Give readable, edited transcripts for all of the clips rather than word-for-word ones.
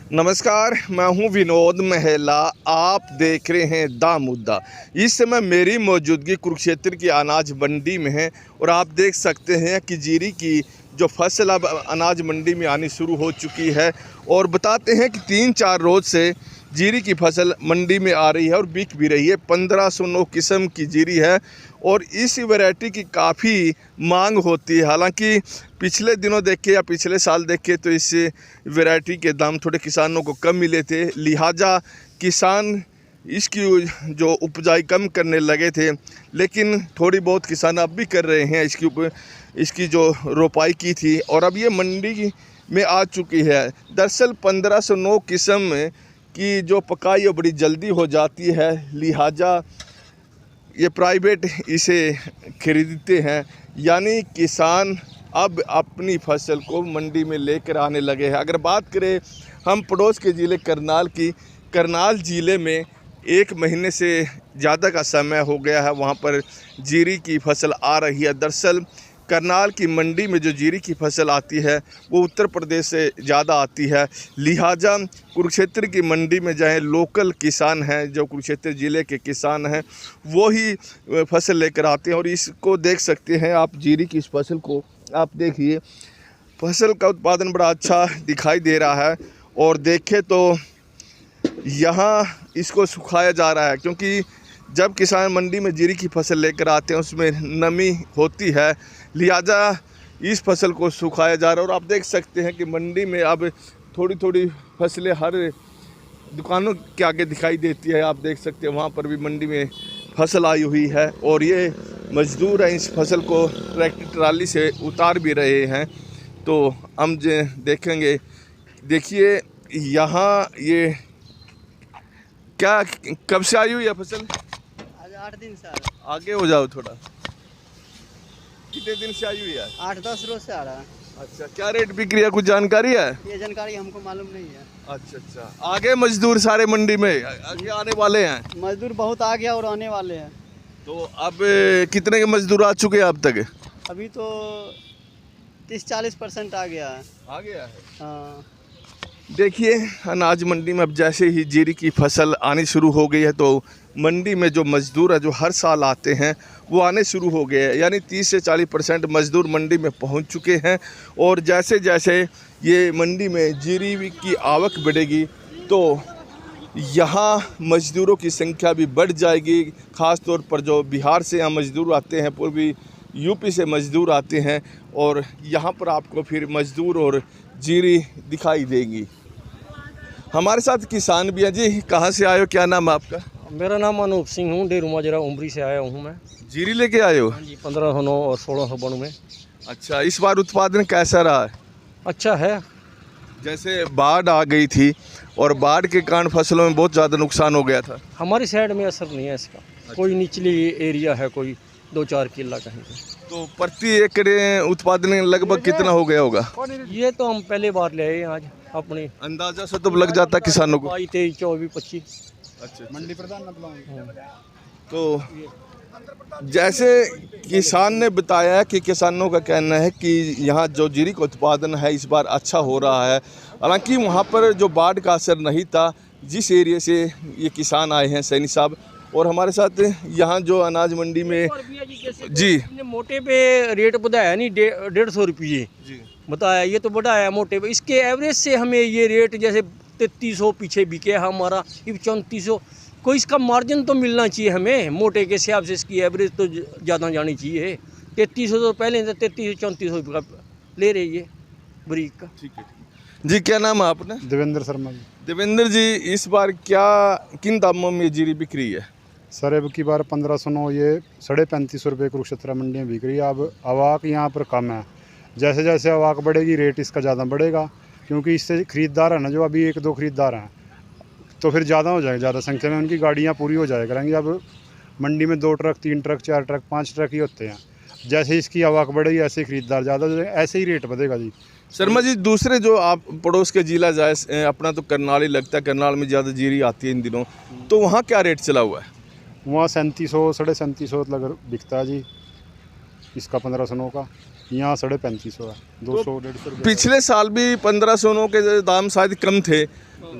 नमस्कार, मैं हूं विनोद महिला। आप देख रहे हैं दा मुद्दा। इस समय मेरी मौजूदगी कुरुक्षेत्र की अनाज मंडी में है और आप देख सकते हैं कि जीरी की जो फसल अब अनाज मंडी में आनी शुरू हो चुकी है और बताते हैं कि 3-4 रोज़ से जीरी की फसल मंडी में आ रही है और बिक भी रही है। 1509 किस्म की जीरी है और इस वैरायटी की काफ़ी मांग होती है। हालांकि पिछले दिनों देखे या पिछले साल देखे तो इस वैरायटी के दाम थोड़े किसानों को कम मिले थे, लिहाजा किसान इसकी जो उपजाई कम करने लगे थे। लेकिन थोड़ी बहुत किसान अब भी कर रहे हैं इसकी जो रोपाई की थी और अब ये मंडी में आ चुकी है। दरअसल 1509 किस्म की जो पकाई है बड़ी जल्दी हो जाती है, लिहाजा ये प्राइवेट इसे खरीदते हैं। यानी किसान अब अपनी फसल को मंडी में लेकर आने लगे हैं। अगर बात करें हम पड़ोस के ज़िले करनाल की, करनाल ज़िले में 1 महीने से ज़्यादा का समय हो गया है, वहाँ पर जीरी की फसल आ रही है। दरअसल करनाल की मंडी में जो जीरी की फसल आती है वो उत्तर प्रदेश से ज़्यादा आती है, लिहाजा कुरुक्षेत्र की मंडी में जाएं, लोकल किसान हैं जो कुरुक्षेत्र ज़िले के किसान हैं वो ही फसल लेकर आते हैं। और इसको देख सकते हैं आप, जीरी की इस फसल को आप देखिए, फसल का उत्पादन बड़ा अच्छा दिखाई दे रहा है। और देखें तो यहाँ इसको सुखाया जा रहा है, क्योंकि जब किसान मंडी में जीरी की फसल लेकर आते हैं उसमें नमी होती है, लिहाजा इस फसल को सुखाया जा रहा है। और आप देख सकते हैं कि मंडी में अब थोड़ी थोड़ी फसलें हर दुकानों के आगे दिखाई देती है। आप देख सकते हैं वहाँ पर भी मंडी में फसल आई हुई है और ये मजदूर हैं इस फसल को ट्रैक्टर ट्राली से उतार भी रहे हैं। तो हम देखेंगे, देखिए यहाँ ये क्या कब से आई हुई है फसल? आज 8 दिन से आगे हो जाओ थोड़ा। कितने दिन से आई हुई है? 8-10 रोज से आ रहा है। अच्छा, क्या रेट बिक रही है, कुछ जानकारी है? ये जानकारी हमको मालूम नहीं है। अच्छा, आगे मजदूर सारे मंडी में आगे आने वाले हैं? मजदूर बहुत आ गया और आने वाले हैं। तो अब कितने के मजदूर आ चुके हैं अब तक? अभी तो 30-40% आ गया है। आ गया है। हाँ। देखिए अनाज मंडी में अब जैसे ही जीरी की फसल आनी शुरू हो गई है तो मंडी में जो मज़दूर है जो हर साल आते हैं वो आने शुरू हो गए हैं। यानी 30 से 40% मज़दूर मंडी में पहुंच चुके हैं। और जैसे जैसे ये मंडी में जीरी की आवक बढ़ेगी तो यहाँ मज़दूरों की संख्या भी बढ़ जाएगी। ख़ास तौर पर जो बिहार से यहाँ मज़दूर आते हैं, पूर्वी यूपी से मज़दूर आते हैं और यहाँ पर आपको फिर मज़दूर और जीरी दिखाई देगी। हमारे साथ किसान भी हैं। जी, कहाँ से आए हो, क्या नाम है आपका? मेरा नाम अनूप सिंह हूँ, डेरू माजरा उमरी से आया हूँ मैं। जीरी लेके आए हो? जी, 1509 और 1692 में। अच्छा, इस बार उत्पादन कैसा रहा है? अच्छा है। जैसे बाढ़ आ गई थी और बाढ़ के कारण फसलों में बहुत ज़्यादा नुकसान हो गया था। हमारी साइड में असर नहीं है इसका। कोई निचली एरिया है, कोई 2-4 किला कहीं पे। तो प्रति एकड़ उत्पादन लगभग कितना हो गया होगा? ये तो हम पहले बार ले आए आज अपने अंदाजा से तो लग जाता किसानों को। 22, 23, 24, 25। अच्छा, मंडी प्रधान तो जैसे किसान ने बताया कि किसानों का कहना है कि यहाँ जो जीरी का उत्पादन है इस बार अच्छा हो रहा है। हालांकि वहाँ पर जो बाढ़ का असर नहीं था जिस एरिया से ये किसान आए हैं, सैनी साहब, और हमारे साथ यहाँ जो अनाज मंडी में जी मोटे पे रेट बताया नहीं, 150 रुपये जी बताया, ये तो बढ़ाया मोटे पे। इसके एवरेज से हमें ये रेट जैसे 3300 पीछे बिके हमारा, ये 3400। कोई इसका मार्जिन तो मिलना चाहिए हमें, मोटे के हिसाब से इसकी एवरेज तो ज़्यादा जानी चाहिए। 3300 तो पहले 3300-3400 ले रही है बरीक का। ठीक है जी, क्या नाम है आपने? देवेंद्र शर्मा जी। देवेंद्र जी, इस बार क्या किन दामों में जीरी बिक रही है? सर अब की बार 1509, ये 3550 रुपये कुरुक्षेत्र मंडी में बिक रही है। अब आवाक यहाँ पर कम है, जैसे जैसे आवाक बढ़ेगी रेट इसका ज़्यादा बढ़ेगा, क्योंकि इससे खरीदार है ना, जो अभी 1-2 खरीदार हैं तो फिर ज़्यादा हो जाएगा, ज़्यादा संख्या में उनकी गाड़ियाँ पूरी हो जाया करेंगी। अब मंडी में 2 ट्रक, 3 ट्रक, 4 ट्रक, 5 ट्रक ही होते हैं। जैसे इसकी आवाक बढ़ेगी ऐसे खरीदार ज़्यादा हो जाएगा, ऐसे ही रेट बढ़ेगा जी। शर्मा जी, दूसरे जो आप पड़ोस के जिला जाए, अपना तो करनाल ही लगता है, करनाल में ज़्यादा जीरी आती है इन दिनों, तो वहाँ क्या रेट चला हुआ है? वहाँ 3700, 3750 लग बिकता है जी इसका 1509 का। यहाँ 3550 है, 200-150 रुपये। पिछले साल भी 1509 के दाम शायद कम थे,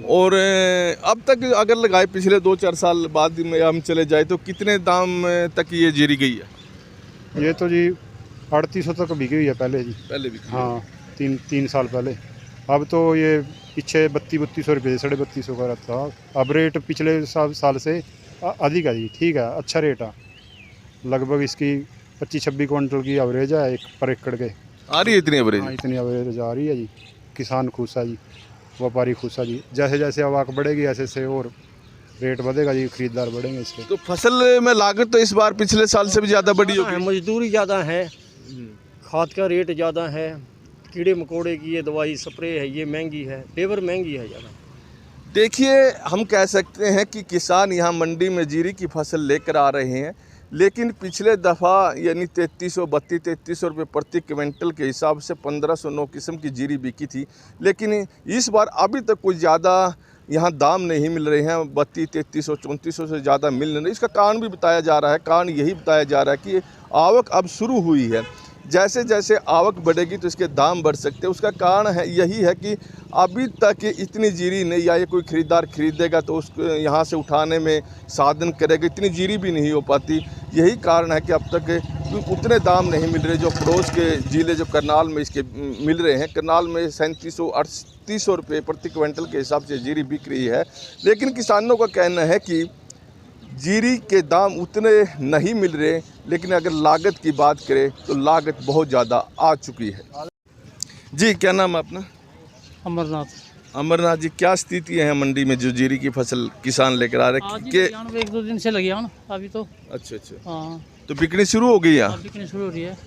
और अब तक अगर लगाए पिछले 2-4 साल बाद में हम चले जाए तो कितने दाम तक ये जीरी गई है? ये तो जी 3800 तक बिकी हुई है पहले जी। पहले भी हाँ, तीन साल पहले। अब तो ये पीछे 3200 रुपये 3250 का रहता। अब रेट पिछले साल से अधिक है जी। ठीक है, अच्छा रेट है। लगभग इसकी 25-26 क्विंटल की एवरेज है एक पर एकड़ के। आ रही है इतनी एवरेज? हाँ, इतनी एवरेज आ रही है जी। किसान खुश है जी, व्यापारी खुश है जी। जैसे जैसे आवक बढ़ेगी ऐसे से और रेट बढ़ेगा जी, खरीदार बढ़ेंगे इसके। तो फसल में लागत तो इस बार पिछले साल से भी ज़्यादा बढ़ी होगी। मजदूरी ज़्यादा है, खाद का रेट ज़्यादा है, कीड़े मकोड़े की ये दवाई स्प्रे है ये महंगी है, लेबर महंगी है ज़्यादा। देखिए, हम कह सकते हैं कि किसान यहाँ मंडी में जीरी की फसल लेकर आ रहे हैं, लेकिन पिछले दफ़ा यानी 3300 रुपये प्रति क्विंटल के हिसाब से 1509 किस्म की जीरी बिकी थी। लेकिन इस बार अभी तक कोई ज़्यादा यहाँ दाम नहीं मिल रहे हैं, 3300 3400 से ज़्यादा मिल नहीं रहे। इसका कारण भी बताया जा रहा है, कारण यही बताया जा रहा है कि आवक अब शुरू हुई है। जैसे जैसे आवक बढ़ेगी तो इसके दाम बढ़ सकते हैं। उसका कारण है यही है कि अभी तक इतनी जीरी नहीं, या ये कोई ख़रीदार खरीदेगा तो उसको यहाँ से उठाने में साधन करेगा, इतनी जीरी भी नहीं हो पाती। यही कारण है कि अब तक उतने दाम नहीं मिल रहे जो पड़ोस के ज़िले जो करनाल में इसके मिल रहे हैं। करनाल में 3700-3800 रुपये प्रति क्विंटल के हिसाब से जीरी बिक रही है। लेकिन किसानों का कहना है कि जीरी के दाम उतने नहीं मिल रहे, लेकिन अगर लागत की बात करें तो लागत बहुत ज़्यादा आ चुकी है। जी, क्या नाम है अपना? अमरनाथ। अमरनाथ जी, क्या स्थिति है मंडी में जो जीरी की फसल किसान लेकर आ रहे हैं? के 1-2 दिन से लगी है अभी तो। अच्छा। हाँ, तो बिकनी शुरू हो गई यहाँ? बिकनी शुरू हो रही है।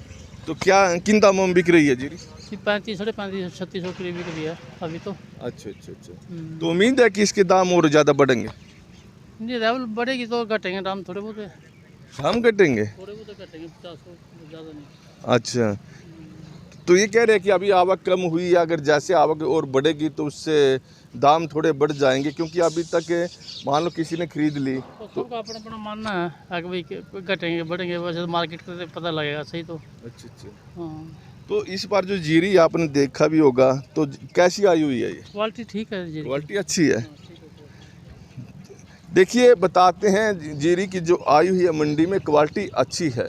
तो क्या किन दामों में बिक रही है जीरी? 35, 35, 3600 किलो बिक रही है अभी तो। अच्छा। तो उम्मीद है कि इसके दाम और ज़्यादा बढ़ेंगे? नहीं, लेवल बढ़ेगी तो घटेंगे दाम थोड़े बहुत, दाम घटेंगे? थोड़े बहुत घटेंगे, 50 ज़्यादा नहीं। अच्छा, तो ये कह रहे हैं कि अभी आवक कम हुई है, अगर जैसे आवक और बढ़ेगी तो उससे दाम थोड़े बढ़ जाएंगे, क्योंकि अभी तक मान लो किसी ने खरीद ली तो सबका अपना अपना मानना है कि भाई घटेंगे बढ़ेंगे, वैसे मार्केट का पता लगेगा सही तो। अच्छा। हाँ, तो इस बार जो जीरी आपने देखा भी होगा तो कैसी आई हुई है? ये क्वालिटी ठीक है जी, क्वालिटी अच्छी है। देखिए, बताते हैं जीरी की जो आई हुई है मंडी में क्वालिटी अच्छी है।